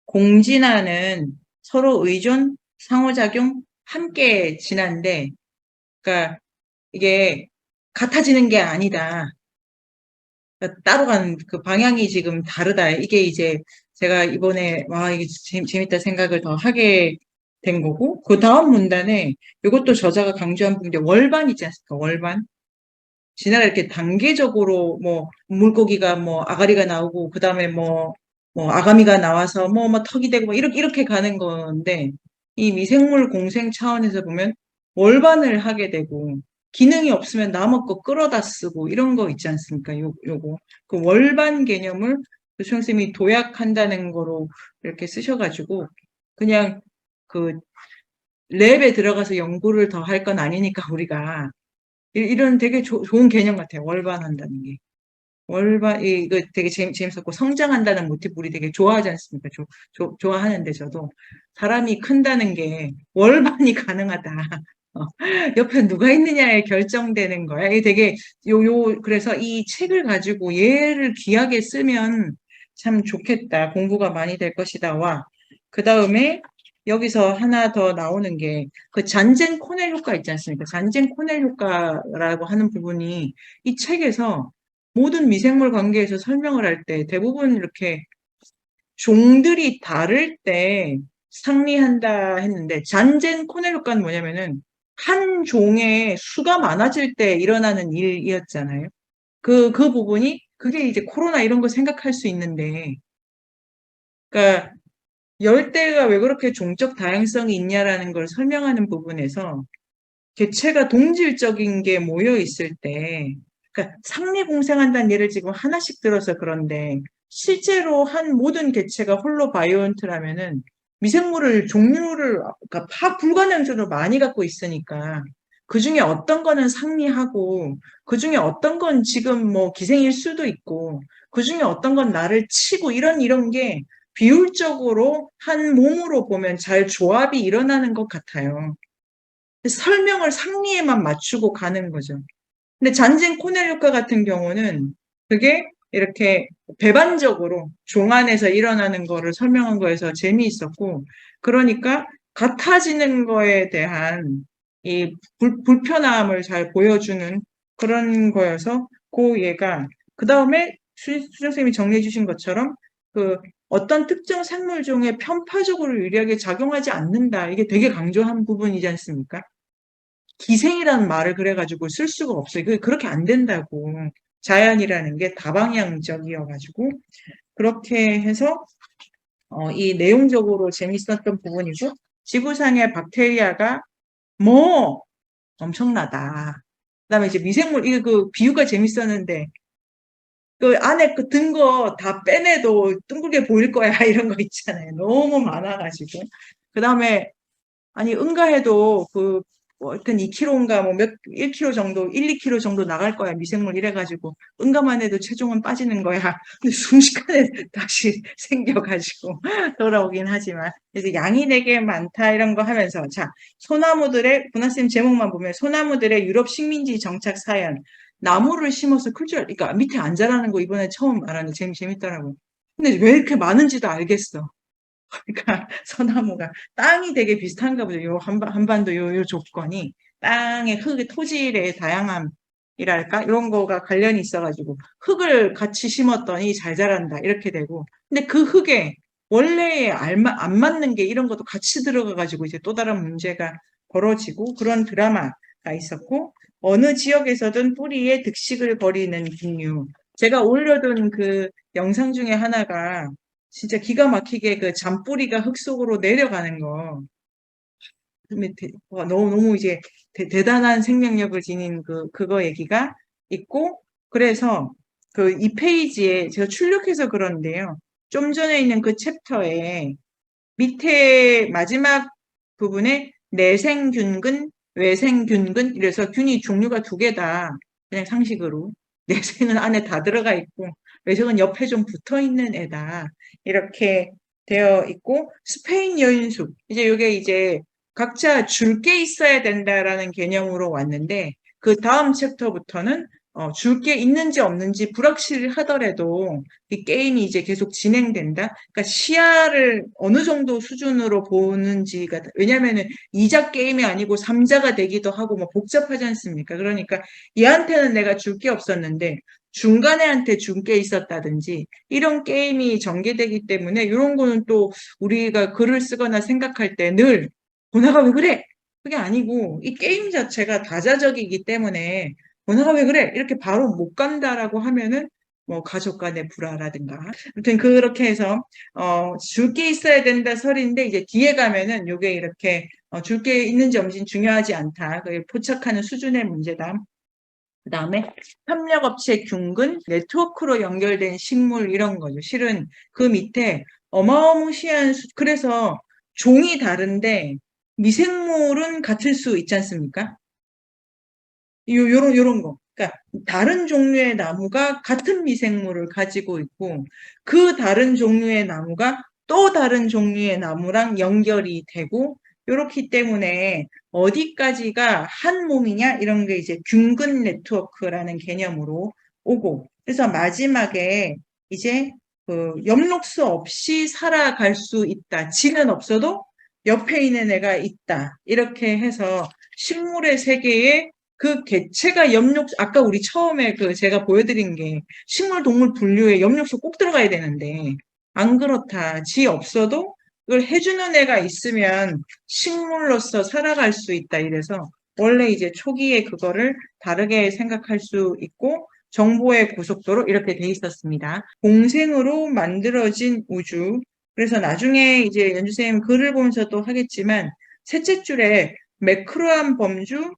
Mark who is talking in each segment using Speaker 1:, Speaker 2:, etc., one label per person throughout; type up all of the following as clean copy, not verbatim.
Speaker 1: 공진화는 서로 의존, 상호작용, 함께 진화인데, 그러니까 이게 같아지는 게 아니다. 그러니까 따로 간 그 방향이 지금 다르다. 이게 이제 제가 이번에 와 이게 재밌다 생각을 더 하게 된 거고, 그 다음 문단에 이것도 저자가 강조한 부분인데 월반 있지 않습니까? 월반. 진화가 이렇게 단계적으로 뭐 물고기가 뭐 아가리가 나오고 그 다음에 뭐 아가미가 나와서 뭐 턱이 되고 뭐 이렇게 가는 건데 이 미생물 공생 차원에서 보면 월반을 하게 되고 기능이 없으면 남의 거 끌어다 쓰고 이런 거 있지 않습니까? 요거 그 월반 개념을 조충 쌤이 도약한다는 거로 이렇게 쓰셔가지고 그냥 그 랩에 들어가서 연구를 더 할 건 아니니까 우리가 이런 되게 좋은 개념 같아요. 월반한다는 게. 이거 되게 재밌었고, 성장한다는 모티브 우리 되게 좋아하지 않습니까? 좋아하는데 저도. 사람이 큰다는 게 월반이 가능하다. 어, 옆에 누가 있느냐에 결정되는 거야. 이게 되게, 그래서 이 책을 가지고 얘를 귀하게 쓰면 참 좋겠다. 공부가 많이 될 것이다. 와. 그 다음에 여기서 하나 더 나오는 게 그 잔젠 코넬 효과 있지 않습니까? 잔젠 코넬 효과라고 하는 부분이 이 책에서 모든 미생물 관계에서 설명을 할 때 대부분 이렇게 종들이 다를 때 상리한다 했는데 잔젠 코넬 효과는 뭐냐면은 한 종의 수가 많아질 때 일어나는 일이었잖아요. 그 부분이 그게 이제 코로나 이런 거 생각할 수 있는데 그러니까 열대가 왜 그렇게 종적 다양성이 있냐라는 걸 설명하는 부분에서 개체가 동질적인 게 모여 있을 때, 그러니까 상리공생한다는 예를 지금 하나씩 들어서 그런데 실제로 한 모든 개체가 홀로 바이오언트라면은 미생물을 종류를 그러니까 파악 불가능한 정도로 많이 갖고 있으니까 그 중에 어떤 거는 상리하고 그 중에 어떤 건 지금 뭐 기생일 수도 있고 그 중에 어떤 건 나를 치고 이런 게 비율적으로 한 몸으로 보면 잘 조합이 일어나는 것 같아요. 설명을 상리에만 맞추고 가는 거죠. 근데 잔진 코넬 효과 같은 경우는 그게 이렇게 배반적으로 종 안에서 일어나는 거를 설명한 거에서 재미있었고, 그러니까 같아지는 거에 대한 이 불편함을 잘 보여주는 그런 거여서 그 얘가 그 다음에 수정 선생님이 정리해 주신 것처럼 그 어떤 특정 생물종에 편파적으로 유리하게 작용하지 않는다. 이게 되게 강조한 부분이지 않습니까? 기생이라는 말을 그래가지고 쓸 수가 없어요. 그렇게 안 된다고. 자연이라는 게 다방향적이어가지고 그렇게 해서 이 내용적으로 재밌었던 부분이고 지구상의 박테리아가 뭐 엄청나다. 그다음에 이제 미생물 이게 그 비유가 재밌었는데 그 안에 그 든 거 다 빼내도 둥글게 보일 거야 이런 거 있잖아요. 너무 많아가지고 그다음에 아니 응가해도 뭐 하여튼 2kg인가 뭐 1kg 정도 2kg 정도 나갈 거야 미생물 이래가지고 응가만 해도 체중은 빠지는 거야. 근데 순식간에 다시 생겨가지고 돌아오긴 하지만 그래서 양이 되게 많다 이런 거 하면서 자 소나무들의 문화쌤 제목만 보면 소나무들의 유럽 식민지 정착 사연 나무를 심어서 클 줄 그러니까 밑에 안 자라는 거 이번에 처음 알았는데 재밌더라고. 근데 왜 이렇게 많은지도 알겠어. 그러니까 소나무가 땅이 되게 비슷한가 보죠. 요 한반도 요 조건이 땅의 흙의 토질의 다양함이랄까 이런 거가 관련이 있어가지고 흙을 같이 심었더니 잘 자란다 이렇게 되고 근데 그 흙에 원래에 안 맞는 게 이런 것도 같이 들어가가지고 이제 또 다른 문제가 벌어지고 그런 드라마가 있었고 어느 지역에서든 뿌리에 득식을 벌이는 김류 제가 올려둔 그 영상 중에 하나가 진짜 기가 막히게 그 잔뿌리가 흙 속으로 내려가는 거. 너무 이제 대단한 생명력을 지닌 그거 얘기가 있고, 그래서 그 이 페이지에 제가 출력해서 그런데요. 좀 전에 있는 그 챕터에 밑에 마지막 부분에 내생균근, 외생균근, 이래서 균이 종류가 두 개다. 그냥 상식으로. 내생은 안에 다 들어가 있고, 외생은 옆에 좀 붙어 있는 애다. 이렇게 되어 있고, 스페인 여인숙. 이게 이제 각자 줄 게 있어야 된다라는 개념으로 왔는데, 그 다음 챕터부터는 줄 게 있는지 없는지 불확실하더라도 이 게임이 이제 계속 진행된다. 그러니까 시야를 어느 정도 수준으로 보는지가, 왜냐면은 2자 게임이 아니고 3자가 되기도 하고 뭐 복잡하지 않습니까? 그러니까 얘한테는 내가 줄 게 없었는데 중간에 한테 준 게 있었다든지 이런 게임이 전개되기 때문에 이런 거는 또 우리가 글을 쓰거나 생각할 때 늘 보나가 왜 그래? 그게 아니고 이 게임 자체가 다자적이기 때문에 보나가 왜 그래? 이렇게 바로 못 간다라고 하면은 뭐 가족 간의 불화라든가 아무튼 그렇게 해서 줄 게 있어야 된다 설인데 이제 뒤에 가면은 요게 이렇게 줄 게 있는지 없는지 중요하지 않다. 그게 포착하는 수준의 문제다. 그 다음에 협력업체 균근, 네트워크로 연결된 식물 이런 거죠. 실은 그 밑에 어마어마시한 그래서 종이 다른데 미생물은 같을 수 있지 않습니까? 요런 거. 그러니까 다른 종류의 나무가 같은 미생물을 가지고 있고 그 다른 종류의 나무가 또 다른 종류의 나무랑 연결이 되고 요렇기 때문에 어디까지가 한 몸이냐 이런 게 이제 균근 네트워크라는 개념으로 오고 그래서 마지막에 이제 그 엽록소 없이 살아갈 수 있다. 지는 없어도 옆에 있는 애가 있다. 이렇게 해서 식물의 세계에 그 개체가 엽록소, 아까 우리 처음에 그 제가 보여드린 게 식물, 동물 분류에 엽록소 꼭 들어가야 되는데, 안 그렇다. 지 없어도 이걸 해주는 애가 있으면 식물로서 살아갈 수 있다. 이래서 원래 이제 초기에 그거를 다르게 생각할 수 있고, 정보의 고속도로 이렇게 돼 있었습니다. 공생으로 만들어진 우주. 그래서 나중에 이제 연주쌤 글을 보면서도 하겠지만, 셋째 줄에 매크로한 범주,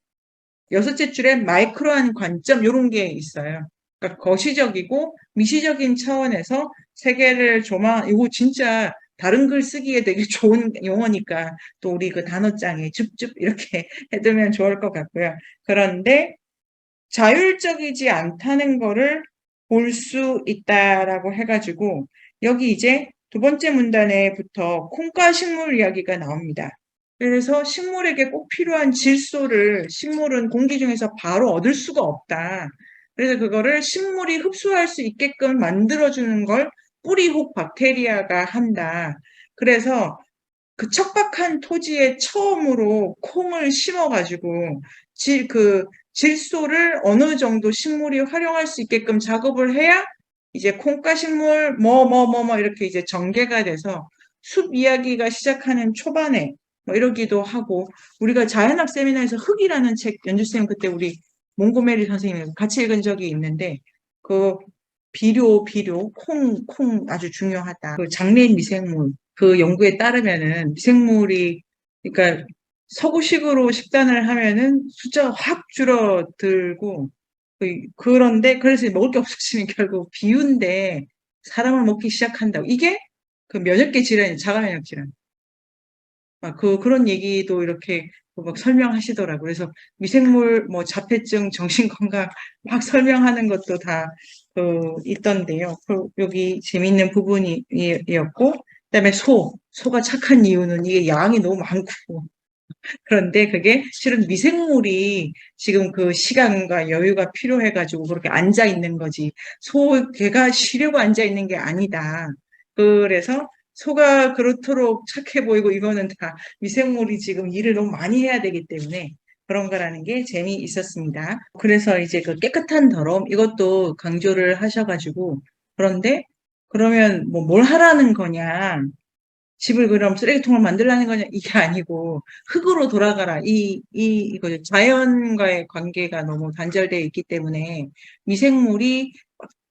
Speaker 1: 여섯째 줄에 마이크로한 관점 이런 게 있어요. 그러니까 거시적이고 미시적인 차원에서 세계를 이거 진짜 다른 글 쓰기에 되게 좋은 용어니까 또 우리 그 단어장에 줍줍 이렇게 해두면 좋을 것 같고요. 그런데 자율적이지 않다는 거를 볼 수 있다라고 해가지고 여기 이제 두 번째 문단에부터 콩과 식물 이야기가 나옵니다. 그래서 식물에게 꼭 필요한 질소를 식물은 공기 중에서 바로 얻을 수가 없다. 그래서 그거를 식물이 흡수할 수 있게끔 만들어주는 걸 뿌리혹 박테리아가 한다. 그래서 그 척박한 토지에 처음으로 콩을 심어가지고 질소를 어느 정도 식물이 활용할 수 있게끔 작업을 해야 이제 콩과 식물 이렇게 이제 전개가 돼서 숲 이야기가 시작하는 초반에 뭐 이러기도 하고 우리가 자연학 세미나에서 흙이라는 책 연주쌤 그때 우리 몽고메리 선생님이 같이 읽은 적이 있는데 그 비료 콩 아주 중요하다. 그 장내인 미생물 그 연구에 따르면은 미생물이 그러니까 서구식으로 식단을 하면은 숫자가 확 줄어들고 그런데 그래서 먹을 게 없어지면 결국 비운데 사람을 먹기 시작한다고 이게 그 면역계 질환이 자가 면역 질환. 그런 얘기도 이렇게 막 설명하시더라고요. 그래서 미생물, 뭐, 자폐증, 정신건강 막 설명하는 것도 다, 있던데요. 여기 재밌는 부분이었고, 그다음에 소가 착한 이유는 이게 양이 너무 많고, 그런데 그게 실은 미생물이 지금 그 시간과 여유가 필요해가지고 그렇게 앉아 있는 거지. 걔가 쉬려고 앉아 있는 게 아니다. 그래서 소가 그렇도록 착해 보이고 이거는 다 미생물이 지금 일을 너무 많이 해야 되기 때문에 그런 거라는 게 재미있었습니다. 그래서 이제 그 깨끗한 더러움 이것도 강조를 하셔가지고 그런데 그러면 뭐 뭘 하라는 거냐. 집을 그럼 쓰레기통을 만들라는 거냐 이게 아니고 흙으로 돌아가라 이거 자연과의 관계가 너무 단절되어 있기 때문에 미생물이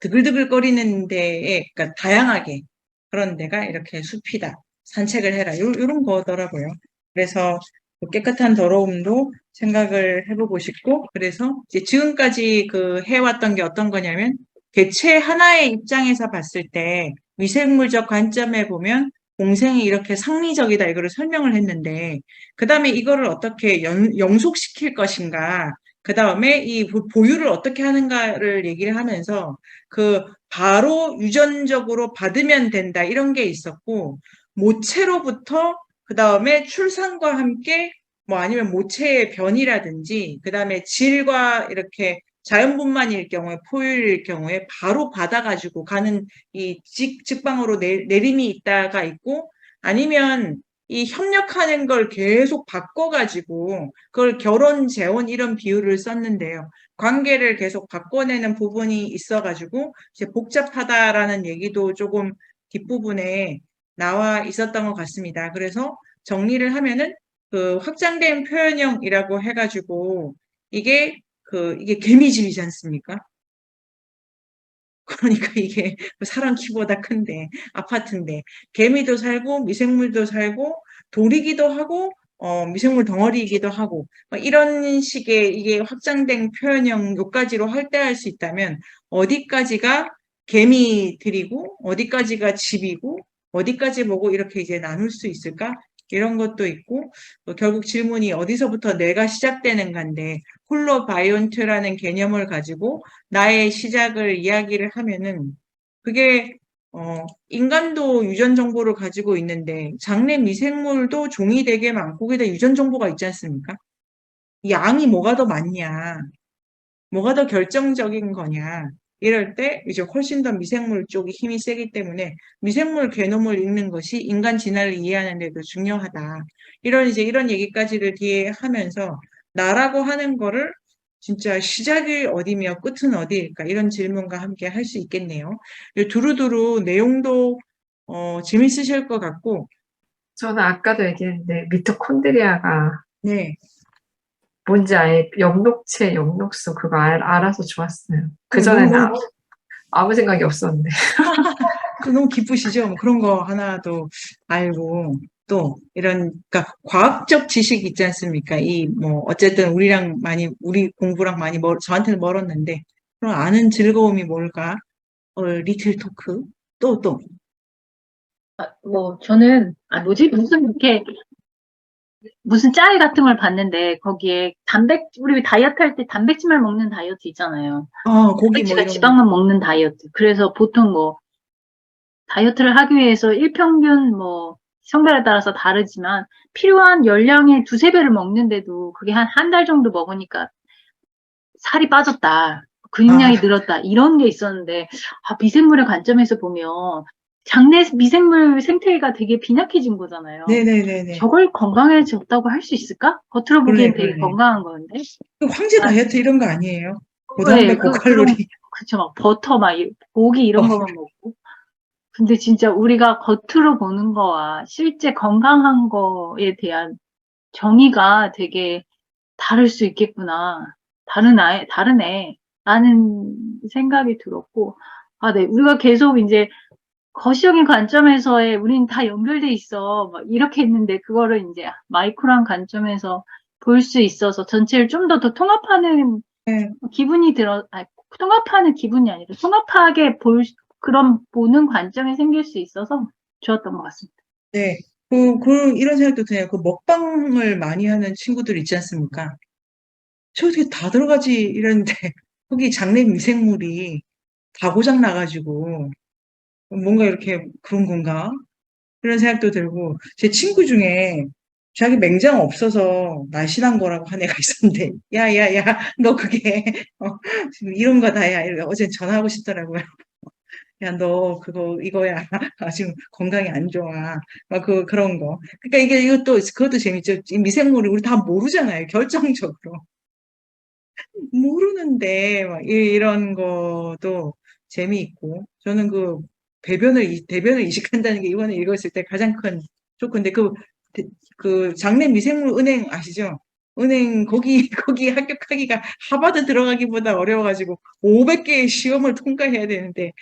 Speaker 1: 드글드글거리는 데에 그러니까 다양하게 그런 데가 이렇게 숲이다 산책을 해라 이런 거더라고요. 그래서 깨끗한 더러움도 생각을 해보고 싶고 그래서 이제 지금까지 그 해왔던 게 어떤 거냐면 개체 하나의 입장에서 봤을 때 미생물적 관점에 보면 공생이 이렇게 상리적이다 이거를 설명을 했는데 그 다음에 이거를 어떻게 영속시킬 것인가 그 다음에 이 보유를 어떻게 하는가를 얘기를 하면서 그 바로 유전적으로 받으면 된다 이런 게 있었고 모체로부터 그 다음에 출산과 함께 뭐 아니면 모체의 변이라든지 그 다음에 질과 이렇게 자연분만일 경우에, 포유류일 경우에 바로 받아가지고 가는 이 직방으로 내림이 있다가 있고, 아니면 이 협력하는 걸 계속 바꿔가지고 그걸 결혼, 재혼 이런 비율을 썼는데요. 관계를 계속 바꿔내는 부분이 있어가지고 이제 복잡하다라는 얘기도 조금 뒷부분에 나와 있었던 것 같습니다. 그래서 정리를 하면은 그 확장된 표현형이라고 해가지고 이게 개미집이지 않습니까? 그러니까 이게 사람 키보다 큰데, 아파트인데, 개미도 살고, 미생물도 살고, 돌이기도 하고, 미생물 덩어리이기도 하고, 이런 식의 이게 확장된 표현형 요까지로 할대할 수 있다면, 어디까지가 개미들이고, 어디까지가 집이고, 어디까지 보고 이렇게 이제 나눌 수 있을까? 이런 것도 있고, 결국 질문이 어디서부터 내가 시작되는 건데, 홀로바이온트라는 개념을 가지고 나의 시작을 이야기를 하면은 그게 인간도 유전 정보를 가지고 있는데 장내 미생물도 종이 되게 많고 거기다 유전 정보가 있지 않습니까? 양이 뭐가 더 많냐, 뭐가 더 결정적인 거냐. 이럴 때 이제 훨씬 더 미생물 쪽이 힘이 세기 때문에 미생물 게놈을 읽는 것이 인간 진화를 이해하는 데도 중요하다. 이런 얘기까지를 뒤에 하면서 나라고 하는 거를 진짜 시작이 어디며 끝은 어디일까? 이런 질문과 함께 할 수 있겠네요. 두루두루 내용도 재밌으실 것 같고,
Speaker 2: 저는 아까도 얘기했는데 미토콘드리아가
Speaker 1: 네.
Speaker 2: 뭔지 아예 영록체, 영록소 그거 알아서 좋았어요.
Speaker 1: 너무,
Speaker 2: 그전에는 아무 생각이 없었는데.
Speaker 1: 너무 기쁘시죠? 뭐 그런 거 하나도 알고, 또, 그러니까 과학적 지식 있지 않습니까? 어쨌든 우리 공부랑 많이 저한테는 멀었는데, 그럼 아는 즐거움이 뭘까? 리틀 토크? 또.
Speaker 3: 뭐, 저는, 무슨 짤 같은 걸 봤는데, 거기에 우리 다이어트 할 때 단백질만 먹는 다이어트 있잖아요.
Speaker 1: 고기 뭐
Speaker 3: 단백질과
Speaker 1: 이런 거.
Speaker 3: 지방만 먹는 다이어트. 그래서 보통 뭐, 다이어트를 하기 위해서 일평균 뭐, 성별에 따라서 다르지만, 필요한 열량의 두세 배를 먹는데도 그게 한 달 정도 먹으니까 살이 빠졌다. 근육량이
Speaker 1: 아,
Speaker 3: 늘었다. 이런 게 있었는데, 미생물의 관점에서 보면, 장내 미생물 생태계가 되게 빈약해진 거잖아요.
Speaker 1: 네네네네.
Speaker 3: 저걸 건강해졌다고 할 수 있을까? 겉으로 보기엔 되게
Speaker 1: 그러네.
Speaker 3: 건강한 건데.
Speaker 1: 그 황제
Speaker 3: 아,
Speaker 1: 다이어트 이런 거 아니에요?
Speaker 3: 네,
Speaker 1: 고단백, 고칼로리.
Speaker 3: 그쵸, 막 버터, 고기
Speaker 1: 어,
Speaker 3: 이런 거만 먹고. 근데 진짜 우리가 겉으로 보는 거와 실제 건강한 거에 대한 정의가 되게 다를 수 있겠구나. 다르네. 라는 생각이 들었고. 네. 우리가 계속 이제 거시적인 관점에서의 우린 다 연결돼 있어. 막 이렇게 했는데 그거를 이제 마이크로한 관점에서 볼 수 있어서 전체를 좀 더 통합하는
Speaker 1: 네.
Speaker 3: 통합하는 기분이 아니라 통합하게 그런 보는 관점이 생길 수 있어서 좋았던 것 같습니다.
Speaker 1: 네. 이런 생각도 드네요. 그 먹방을 많이 하는 친구들 있지 않습니까? 저게 다 들어가지 이러는데, 거기 장내 미생물이 다 고장 나가지고, 뭔가 이렇게 그런 건가? 그런 생각도 들고, 제 친구 중에 자기 맹장 없어서 날씬한 거라고 한 애가 있었는데, 야, 야, 야, 너 그게, 지금 이런 거다야. 어제 전화하고 싶더라고요. 야, 너 이거야. 지금 건강이 안 좋아. 그런 거. 그러니까 그것도 재밌죠. 이 미생물이 우리 다 모르잖아요. 결정적으로. 모르는데, 이런 것도 재미있고. 저는 대변을 이식한다는 게 이번에 읽었을 때 가장 큰 쇼크인데, 그 장내 미생물 은행 아시죠? 은행, 거기 합격하기가 하버드 들어가기보다 어려워가지고 500개의 시험을 통과해야 되는데,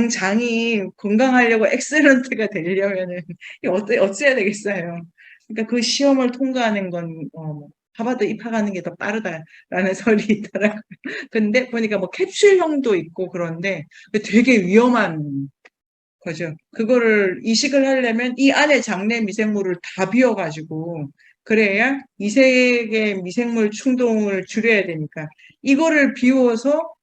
Speaker 1: 장이 건강하려고 엑셀런트가 되려면은, 어째야 되겠어요? 그러니까 그 시험을 통과하는 건, 하버드 입학하는 게 더 빠르다라는 설이 있더라고요. 근데 보니까 뭐 캡슐형도 있고 그런데 되게 위험한 거죠. 그거를 이식을 하려면 이 안에 장내 미생물을 다 비워가지고 그래야 이색의 미생물 충동을 줄여야 되니까 이거를 비워서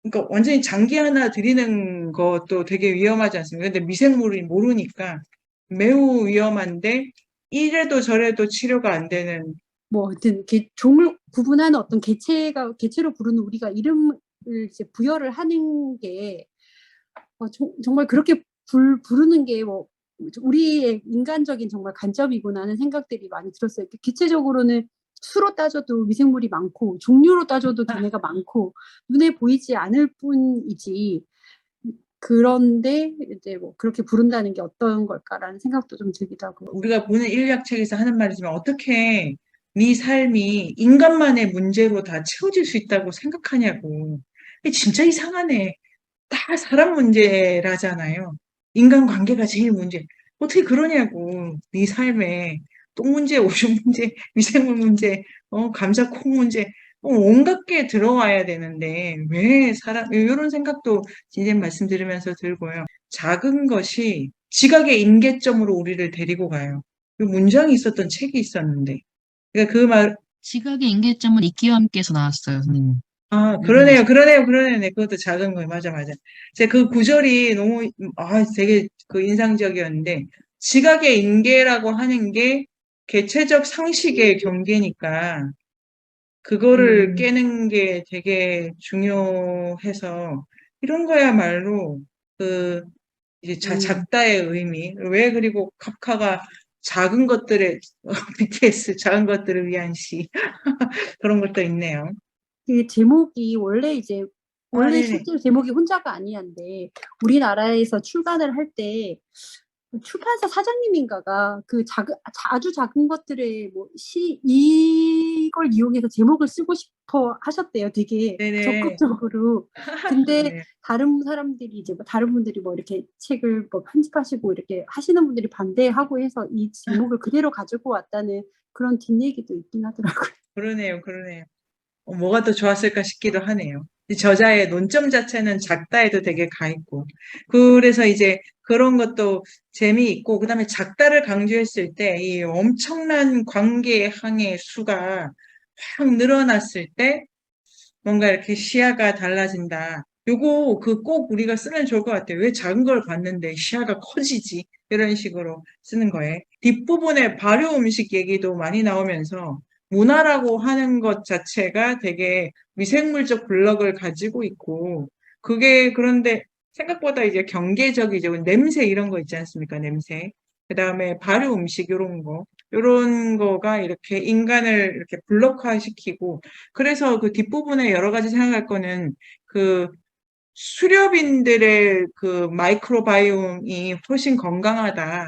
Speaker 1: 그러니까 완전히 장기 하나 들이는 것도 되게 위험하지 않습니까? 근데 미생물이 모르니까 매우 위험한데 이래도 저래도 치료가 안 되는
Speaker 4: 뭐 하여튼 종을 구분하는 어떤 개체로 부르는 우리가 이름을 이제 부여를 하는 게 정말 그렇게 부르는 게 뭐 우리의 인간적인 정말 간접이구나 하는 생각들이 많이 들었어요. 개체적으로는 수로 따져도 미생물이 많고 종류로 따져도 걔네가 많고 눈에 보이지 않을 뿐이지 그런데 이제 뭐 그렇게 부른다는 게 어떤 걸까라는 생각도 좀 들기도 하고.
Speaker 1: 우리가 보는 인류학책에서 하는 말이지만 어떻게 네 삶이 인간만의 문제로 다 채워질 수 있다고 생각하냐고. 이게 진짜 이상하네. 다 사람 문제라잖아요. 인간관계가 제일 문제. 어떻게 그러냐고. 네 삶에 똥 문제, 오줌 문제, 미생물 문제, 감자 콩 문제, 온갖 게 들어와야 되는데 왜 이런 생각도 선생님 말씀 들으면서 들고요. 작은 것이 지각의 임계점으로 우리를 데리고 가요. 이 문장이 있었던 책이 있었는데. 그러니까 그 말,
Speaker 5: 지각의 임계점은 있기와 함께에서 나왔어요, 선생님.
Speaker 1: 그러네요. 네, 그것도 작은 거예요. 맞아. 제가 그 구절이 너무, 되게 그 인상적이었는데, 지각의 임계라고 하는 게 개체적 상식의 경계니까, 그거를 깨는 게 되게 중요해서, 이런 거야말로, 이제 작다의 의미. 왜 그리고 카프카가 작은 것들의, BTS, 작은 것들을 위한 시. 그런 것도 있네요.
Speaker 4: 그 제목이 원래
Speaker 1: 네네.
Speaker 4: 실제 제목이 혼자가 아니한데 우리나라에서 출간을 할 때 출판사 사장님인가가 아주 작은 것들의 이걸 이용해서 제목을 쓰고 싶어 하셨대요. 되게
Speaker 1: 네네.
Speaker 4: 적극적으로. 근데
Speaker 1: 네.
Speaker 4: 다른 사람들이 다른 분들이 이렇게 책을 편집하시고 이렇게 하시는 분들이 반대하고 해서 이 제목을 그대로 가지고 왔다는 그런 뒷얘기도 있긴 하더라고요.
Speaker 1: 그러네요. 뭐가 더 좋았을까 싶기도 하네요. 저자의 논점 자체는 작다에도 되게 가 있고. 그래서 이제 그런 것도 재미있고, 그 다음에 작다를 강조했을 때, 이 엄청난 관계의 항의 수가 확 늘어났을 때, 뭔가 이렇게 시야가 달라진다. 요거 꼭 우리가 쓰면 좋을 것 같아요. 왜 작은 걸 봤는데 시야가 커지지? 이런 식으로 쓰는 거예요. 뒷부분에 발효 음식 얘기도 많이 나오면서 문화라고 하는 것 자체가 되게 미생물적 블럭을 가지고 있고 그게 그런데 생각보다 이제 경계적이죠. 냄새 이런 거 있지 않습니까? 냄새. 그다음에 발효 음식 요런 거가 이렇게 인간을 이렇게 블록화시키고 그래서 그 뒷부분에 여러 가지 생각할 거는 그 수렵인들의 그 마이크로바이옴이 훨씬 건강하다.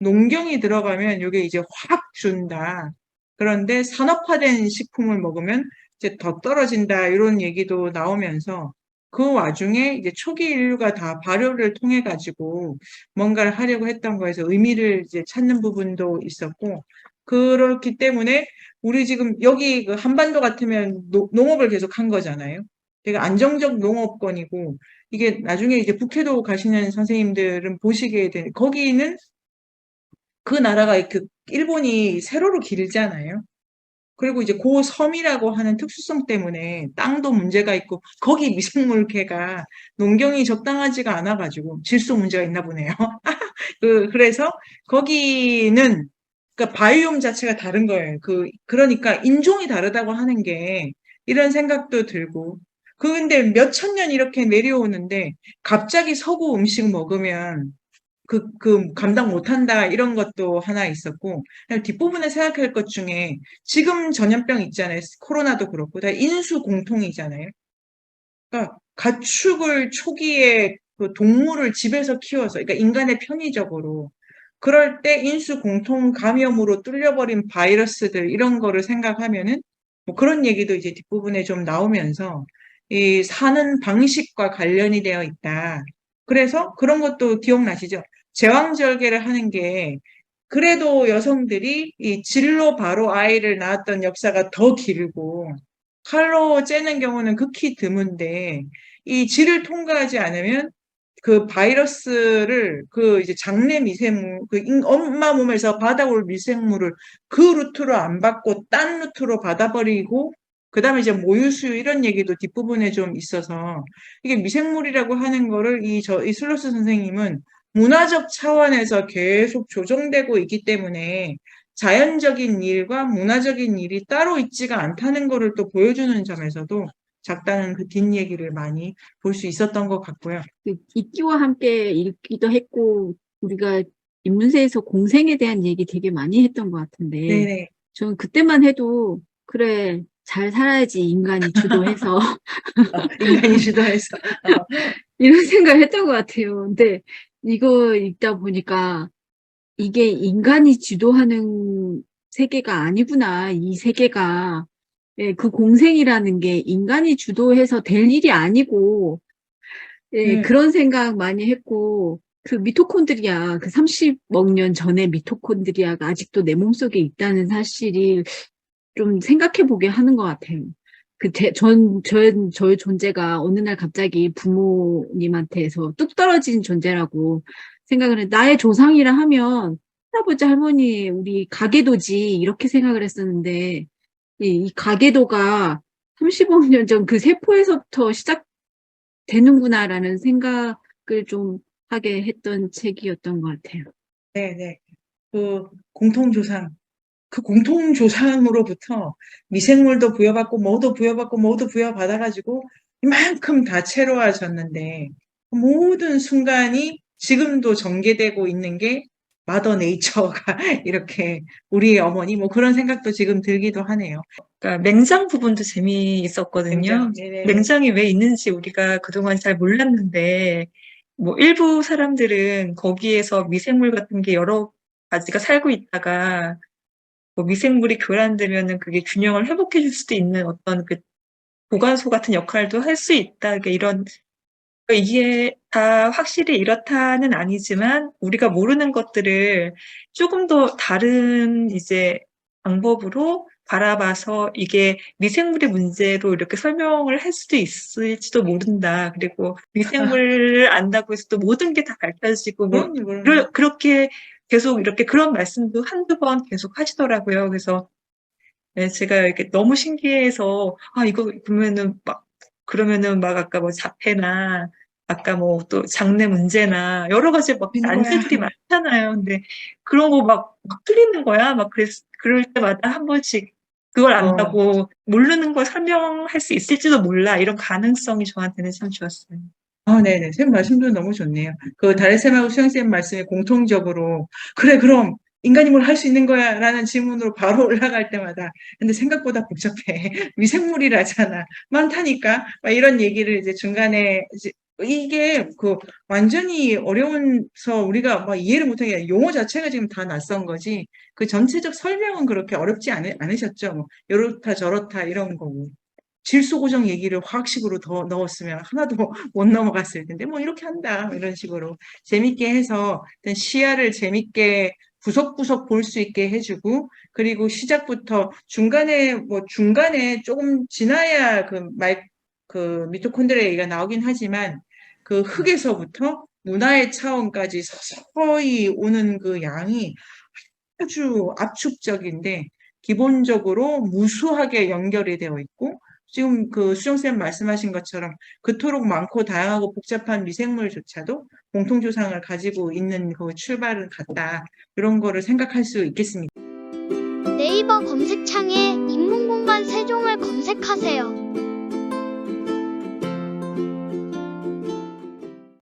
Speaker 1: 농경이 들어가면 이게 이제 확 준다. 그런데 산업화된 식품을 먹으면 이제 더 떨어진다. 이런 얘기도 나오면서 그 와중에 이제 초기 인류가 다 발효를 통해 가지고 뭔가를 하려고 했던 거에서 의미를 이제 찾는 부분도 있었고 그렇기 때문에 우리 지금 여기 그 한반도 같으면 농업을 계속 한 거잖아요. 되게 안정적 농업권이고 이게 나중에 이제 북해도 가시는 선생님들은 보시게 되는 거기는 그 나라가 일본이 세로로 길잖아요. 그리고 이제 그 섬이라고 하는 특수성 때문에 땅도 문제가 있고 거기 미생물계가 농경이 적당하지가 않아가지고 질소 문제가 있나 보네요. 그래서 거기는 그러니까 바이옴 자체가 다른 거예요. 그러니까 인종이 다르다고 하는 게 이런 생각도 들고 근데 몇 천 년 이렇게 내려오는데 갑자기 서구 음식 먹으면 감당 못한다, 이런 것도 하나 있었고, 뒷부분에 생각할 것 중에, 지금 전염병 있잖아요. 코로나도 그렇고, 다 인수 공통이잖아요. 그러니까, 가축을 초기에 그 동물을 집에서 키워서, 그러니까 인간의 편의적으로, 그럴 때 인수 공통 감염으로 뚫려버린 바이러스들, 이런 거를 생각하면은, 뭐 그런 얘기도 이제 뒷부분에 좀 나오면서, 이 사는 방식과 관련이 되어 있다. 그래서 그런 것도 기억나시죠? 제왕절개를 하는 게 그래도 여성들이 이 질로 바로 아이를 낳았던 역사가 더 길고 칼로 째는 경우는 극히 드문데 이 질을 통과하지 않으면 그 바이러스를 이제 장내 미생물 엄마 몸에서 받아올 미생물을 그 루트로 안 받고 딴 루트로 받아버리고 그다음에 이제 모유수유 이런 얘기도 뒷부분에 좀 있어서 이게 미생물이라고 하는 거를 이 슬로스 선생님은 문화적 차원에서 계속 조정되고 있기 때문에 자연적인 일과 문화적인 일이 따로 있지가 않다는 거를 또 보여주는 점에서도 작가는 그 뒷얘기를 많이 볼 수 있었던 것 같고요.
Speaker 6: 그 읽기와 함께 읽기도 했고 우리가 인문세에서 공생에 대한 얘기 되게 많이 했던 것 같은데
Speaker 1: 네네.
Speaker 6: 저는 그때만 해도 그래 잘 살아야지 인간이 주도해서
Speaker 1: 인간이 주도해서.
Speaker 6: 이런 생각을 했던 것 같아요. 근데 이거 읽다 보니까 이게 인간이 주도하는 세계가 아니구나. 이 세계가 예, 그 공생이라는 게 인간이 주도해서 될 일이 아니고 예, 그런 생각 많이 했고 그 미토콘드리아 그 30억 년 전의 미토콘드리아가 아직도 내 몸속에 있다는 사실이 좀 생각해 보게 하는 것 같아요. 저의 존재가 어느 날 갑자기 부모님한테서 뚝 떨어진 존재라고 생각을 해. 나의 조상이라 하면 할아버지, 할머니, 우리 가계도지 이렇게 생각을 했었는데 이 가계도가 30억 년 전 그 세포에서부터 시작되는구나라는 생각을 좀 하게 했던 책이었던 것 같아요.
Speaker 1: 네네. 그 공통조상. 그 공통조상으로부터 미생물도 부여받고 뭐도 부여받고 뭐도 부여받아가지고 이만큼 다채로워졌는데 모든 순간이 지금도 전개되고 있는 게 마더 네이처가 이렇게 우리의 어머니 뭐 그런 생각도 지금 들기도 하네요.
Speaker 7: 그러니까 맹장 부분도 재미있었거든요.
Speaker 1: 네네.
Speaker 7: 맹장이 왜 있는지 우리가 그동안 잘 몰랐는데 뭐 일부 사람들은 거기에서 미생물 같은 게 여러 가지가 살고 있다가 뭐 미생물이 교란되면은 그게 균형을 회복해 줄 수도 있는 어떤 그 보관소 같은 역할도 할 수 있다. 그러니까 이런 이게 다 확실히 이렇다는 아니지만 우리가 모르는 것들을 조금 더 다른 이제 방법으로 바라봐서 이게 미생물의 문제로 이렇게 설명을 할 수도 있을지도 모른다. 그리고 미생물을 안다고 해서 또 모든 게 다 밝혀지고 뭐
Speaker 1: 그럼요.
Speaker 7: 그렇게 계속 이렇게 그런 말씀도 한두 번 계속 하시더라고요. 그래서 네, 제가 이렇게 너무 신기해서 이거 그러면은 막 아까 뭐 자폐나 아까 뭐 또 장내 문제나 여러 가지 막
Speaker 1: 있는
Speaker 7: 난제들이
Speaker 1: 거야.
Speaker 7: 많잖아요. 근데 그런 거 막 틀리는 거야. 막 그럴 때마다 한 번씩 그걸 안다고 모르는 걸 설명할 수 있을지도 몰라. 이런 가능성이 저한테는 참 좋았어요.
Speaker 1: 네네. 쌤 말씀도 너무 좋네요. 그 다르쌤하고 수영쌤 말씀에 공통적으로 그래 그럼 인간이 뭘 할 수 있는 거야 라는 질문으로 바로 올라갈 때마다 근데 생각보다 복잡해. 미생물이라잖아. 많다니까. 막 이런 얘기를 이제 중간에 이게 그 완전히 어려운서 우리가 막 이해를 못하게 용어 자체가 지금 다 낯선 거지. 그 전체적 설명은 그렇게 어렵지 않으셨죠. 뭐 요렇다 저렇다 이런 거고. 질소 고정 얘기를 화학식으로 더 넣었으면 하나도 못 넘어갔을 텐데 뭐 이렇게 한다 이런 식으로 재밌게 해서 어떤 시야를 재밌게 구석구석 볼 수 있게 해주고 그리고 시작부터 중간에 조금 지나야 그 미토콘드리아 얘기가 나오긴 하지만 그 흙에서부터 문화의 차원까지 서서히 오는 그 양이 아주 압축적인데 기본적으로 무수하게 연결이 되어 있고 지금 그 수정쌤 말씀하신 것처럼 그토록 많고 다양하고 복잡한 미생물조차도 공통조상을 가지고 있는 그 출발은 같다. 이런 거를 생각할 수 있겠습니다.
Speaker 8: 네이버 검색창에 인문공간 세종을 검색하세요.